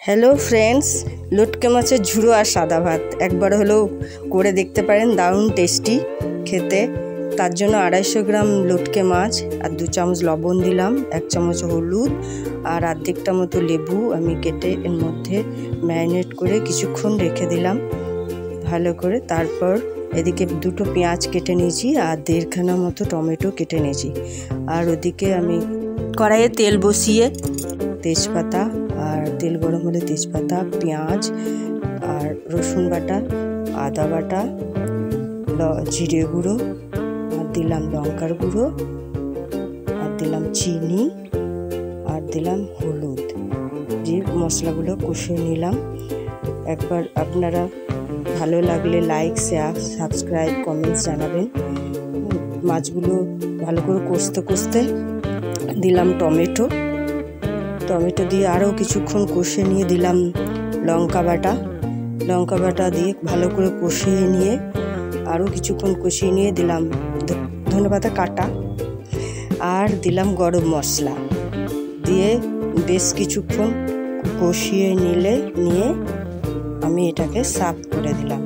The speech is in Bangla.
হ্যালো ফ্রেন্ডস, লটকে মাছের ঝুড়ো আর সাদা ভাত একবার হলেও করে দেখতে পারেন। দারুণ টেস্টি খেতে। তার জন্য 250 গ্রাম লটকে মাছ আর 2 চামচ লবণ দিলাম, 1 চামচ হলুদ আর অর্ধেকটা মতো লেবু আমি কেটে এর মধ্যে ম্যারিনেট করে কিছুক্ষণ রেখে দিলাম ভালো করে। তারপর এদিকে 2টো পেঁয়াজ কেটে নিয়েছি আর 1.5 খানা মতো টমেটো কেটে নিয়েছি। আর ওদিকে আমি কড়াইয়ে তেল বসিয়ে তেজপাতা আর তেল গরম হলে তেজপাতা, পেঁয়াজ আর রসুন বাটা, আদা বাটা, জিরে গুঁড়ো আর দিলাম লঙ্কার গুঁড়ো আর দিলাম চিনি আর দিলাম হলুদ দিয়ে মশলাগুলো কষিয়ে নিলাম। একবার আপনারা ভালো লাগলে লাইক, শেয়ার, সাবস্ক্রাইব, কমেন্টস জানাবেন। মাছগুলো ভালো করে কষতে কষতে দিলাম টমেটো দিয়ে আরও কিছুক্ষণ কষিয়ে নিয়ে দিলাম লঙ্কা বাটা দিয়ে ভালো করে কষিয়ে নিয়ে আরও কিছুক্ষণ কষিয়ে নিয়ে দিলাম ধনেপাতা কাটা আর দিলাম গরম মশলা দিয়ে বেশ কিছুক্ষণ কষিয়ে নিয়ে আমি এটাকে সার্ভ করে দিলাম।